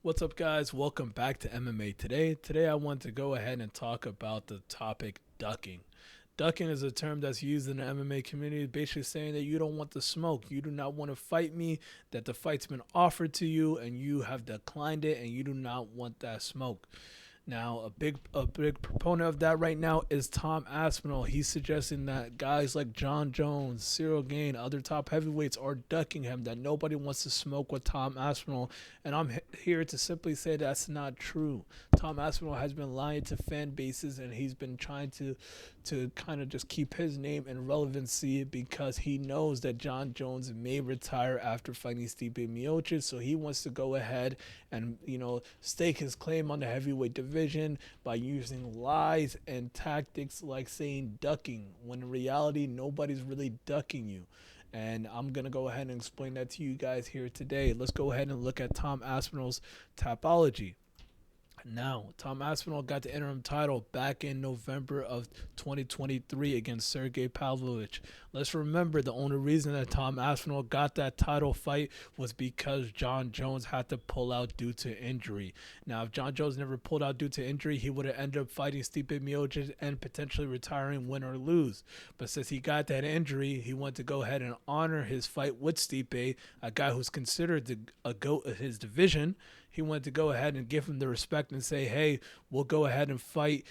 What's up, guys? Welcome back to MMA Today. Today, I want to go ahead and talk about the topic ducking. Ducking is a term that's used in the MMA community, basically saying that you don't want the smoke. You do not want to fight me, that the fight's been offered to you and you have declined it and you do not want that smoke. Now, a big proponent of that right now is Tom Aspinall. He's suggesting that guys like John Jones, Cyril Gane, other top heavyweights are ducking him. That nobody wants to smoke with Tom Aspinall, and I'm here to simply say that's not true. Tom Aspinall has been lying to fan bases, and he's been trying to kind of just keep his name and relevancy because he knows that John Jones may retire after fighting Stipe Miocic, so he wants to go ahead and stake his claim on the heavyweight division by using lies and tactics like saying ducking, when in reality nobody's really ducking you. And I'm going to go ahead and explain that to you guys here today. Let's go ahead and look at Tom Aspinall's topology. Now, Tom Aspinall got the interim title back in November of 2023 against Sergey Pavlovich. Let's remember the only reason that Tom Aspinall got that title fight was because John Jones had to pull out due to injury. Now, if John Jones never pulled out due to injury, he would have ended up fighting Stipe Miocic and potentially retiring, win or lose. But since he got that injury, he wanted to go ahead and honor his fight with Stipe, a guy who's considered a GOAT of his division. He wanted to go ahead and give him the respect and say, "Hey, we'll go ahead and fight.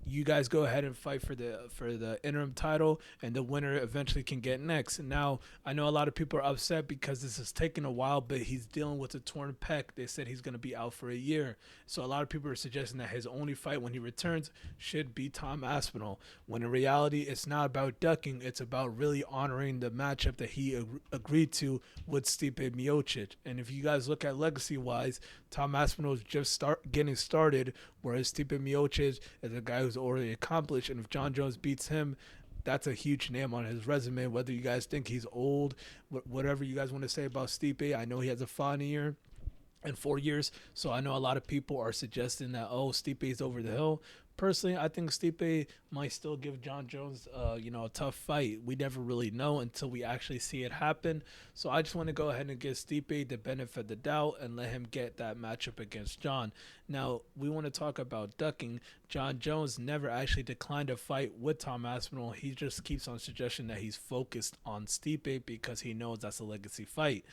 You guys go ahead and fight for the interim title, and the winner eventually can get next." And now I know a lot of people are upset because this is taking a while, but he's dealing with a torn pec. They said he's going to be out for a year, so a lot of people are suggesting that his only fight when he returns should be Tom Aspinall. When in reality, it's not about ducking; it's about really honoring the matchup that he agreed to with Stipe Miocic. And if you guys look at legacy-wise, Tom Aspinall is just getting started, whereas Stipe Miocic is a guy who's already accomplished. And if John Jones beats him, that's a huge name on his resume. Whether you guys think he's old, whatever you guys want to say about Stipe, I know he has a final year in 4 years. So I know a lot of people are suggesting that, oh, Stipe is over the hill. Personally, I think Stipe might still give John Jones, a tough fight. We never really know until we actually see it happen. So I just want to go ahead and give Stipe the benefit of the doubt and let him get that matchup against John. Now, we want to talk about ducking. John Jones never actually declined a fight with Tom Aspinall. He just keeps on suggesting that he's focused on Stipe because he knows that's a legacy fight.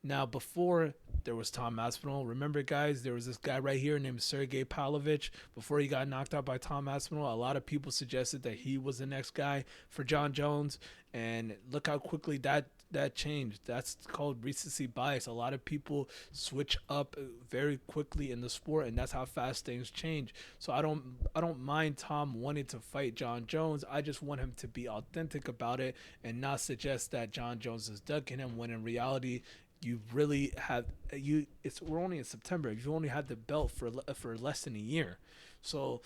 Now, before there was Tom Aspinall, remember, guys, there was this guy right here named Sergey Pavlovich. Before he got knocked out by Tom Aspinall, a lot of people suggested that he was the next guy for John Jones. And look how quickly that changed. That's called recency bias. A lot of people switch up very quickly in the sport, and that's how fast things change. So I don't mind Tom wanting to fight John Jones. I just want him to be authentic about it and not suggest that John Jones is ducking him when in reality you really have we're only in September. You only had the belt for less than a year. So,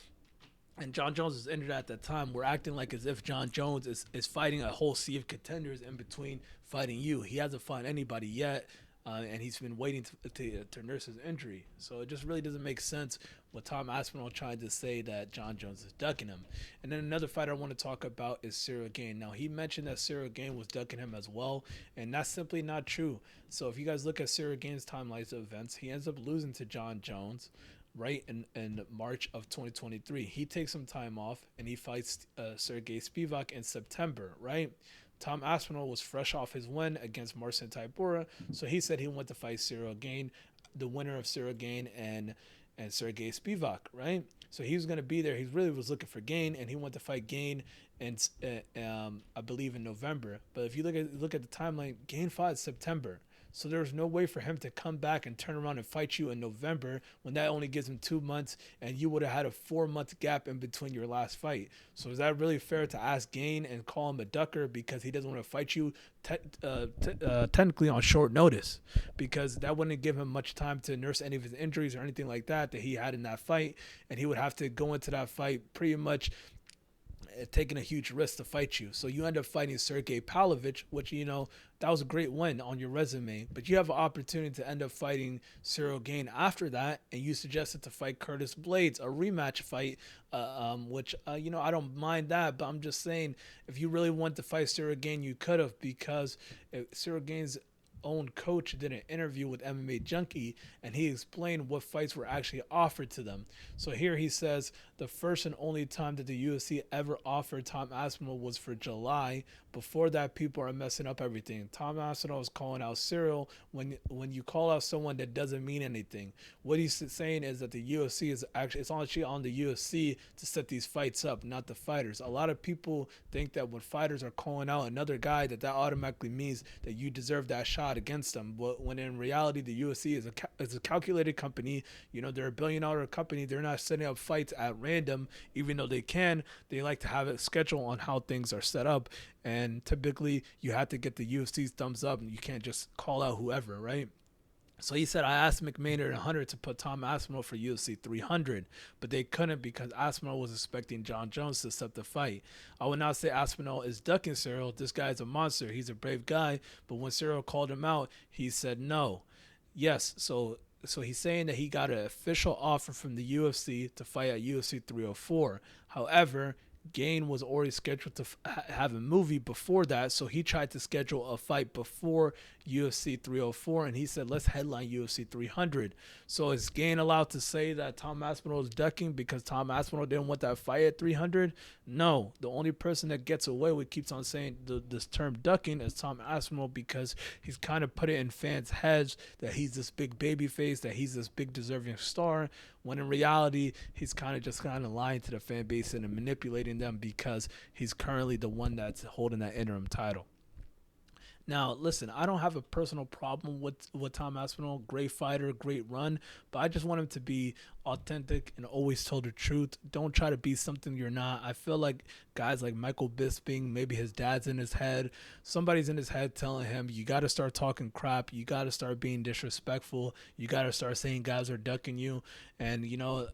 and John Jones is injured at that time. We're acting like as if John Jones is fighting a whole sea of contenders in between fighting you. He hasn't fought anybody yet, and he's been waiting to nurse his injury. So it just really doesn't make sense with Tom Aspinall trying to say that John Jones is ducking him. And then another fighter I want to talk about is Cyril Gane. Now, he mentioned that Cyril Gane was ducking him as well, and that's simply not true. So if you guys look at Cyril Gane's timelines of events, he ends up losing to John Jones right in March of 2023. He takes some time off and he fights Sergey Spivak in September, right? Tom Aspinall was fresh off his win against Marcin Tybura, so he said he wanted to fight Cyril Gane, the winner of Cyril Gane and Sergey Spivak, right? So he was going to be there. He really was looking for Gane, and he wanted to fight Gane, and I believe in November. But if you look at the timeline, Gane fought in September. So there's no way for him to come back and turn around and fight you in November when that only gives him 2 months, and you would have had a 4 month gap in between your last fight. So is that really fair to ask Gane and call him a ducker because he doesn't want to fight you technically on short notice? Because that wouldn't give him much time to nurse any of his injuries or anything like that he had in that fight, and he would have to go into that fight pretty much taking a huge risk to fight you. So you end up fighting Sergey Pavlovich, which, that was a great win on your resume. But you have an opportunity to end up fighting Cyril Gane after that, and you suggested to fight Curtis Blades, a rematch fight, which, I don't mind that. But I'm just saying, if you really want to fight Cyril Gane, you could have, because Cyril Gane's own coach did an interview with MMA Junkie, and he explained what fights were actually offered to them. So here he says the first and only time that the UFC ever offered Tom Aspinall was for July. Before that, people are messing up everything. Tom Aspinall is calling out Cyril. When you call out someone, that doesn't mean anything. What he's saying is that the UFC is actually, it's actually on the UFC to set these fights up, not the fighters. A lot of people think that when fighters are calling out another guy, that automatically means that you deserve that shot against them. But when in reality, the UFC is a calculated company. You know, they're a billion-dollar company. They're not setting up fights at random, even though they can. They like to have a schedule on how things are set up, and typically you have to get the UFC's thumbs up, and you can't just call out whoever, right? So he said, I asked McMahon and Hunter to put Tom Aspinall for UFC 300, but they couldn't because Aspinall was expecting John Jones to set the fight. I would not say Aspinall is ducking Cyril. This guy is a monster. He's a brave guy. But when Cyril called him out, he said no. Yes, so he's saying that he got an official offer from the UFC to fight at UFC 304. However, Gain was already scheduled to have a movie before that, so he tried to schedule a fight before UFC 304, and he said, let's headline UFC 300. So is Gain allowed to say that Tom Aspinall is ducking because Tom Aspinall didn't want that fight at 300? No. The only person that gets away with keeps on saying this term ducking is Tom Aspinall, because he's kind of put it in fans' heads that he's this big baby face, that he's this big deserving star, when in reality, he's kind of lying to the fan base and manipulating them because he's currently the one that's holding that interim title. Now, listen, I don't have a personal problem with Tom Aspinall. Great fighter, great run, but I just want him to be authentic and always tell the truth. Don't try to be something you're not. I feel like guys like Michael Bisping, maybe his dad's in his head. Somebody's in his head telling him, you got to start talking crap. You got to start being disrespectful. You got to start saying guys are ducking you. And,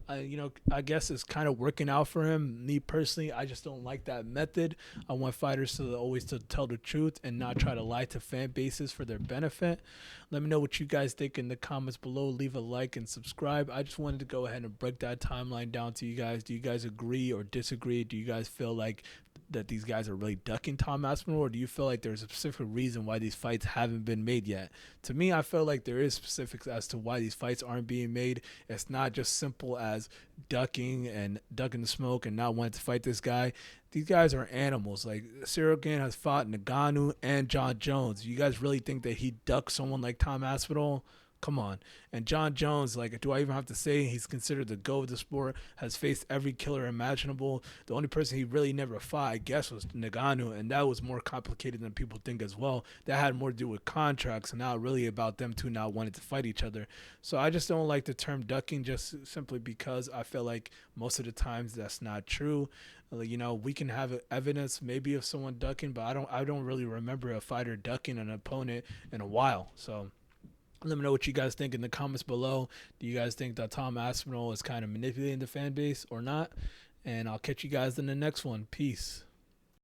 I guess it's kind of working out for him. Me personally, I just don't like that method. I want fighters to always to tell the truth and not try to lie to fan bases for their benefit. Let me know what you guys think in the comments below. Leave a like and subscribe. I just wanted to go ahead and break that timeline down to you guys. Do you guys agree or disagree? Do you guys feel like that these guys are really ducking Tom Aspinall, or do you feel like there's a specific reason why these fights haven't been made yet? To me, I feel like there is specifics as to why these fights aren't being made. It's not just simple as ducking the smoke and not wanting to fight this guy. These guys are animals. Like, Cyril Gane has fought Ngannou and John Jones. You guys really think that he ducked someone like Tom Aspinall? Come on. And John Jones, like, do I even have to say he's considered the GOAT of the sport, has faced every killer imaginable. The only person he really never fought, I guess, was Ngannou, and that was more complicated than people think as well. That had more to do with contracts and not really about them two not wanting to fight each other. So I just don't like the term ducking, just simply because I feel like most of the times that's not true. We can have evidence maybe of someone ducking, but I don't really remember a fighter ducking an opponent in a while. So let me know what you guys think in the comments below. Do you guys think that Tom Aspinall is kind of manipulating the fan base or not? And I'll catch you guys in the next one. Peace.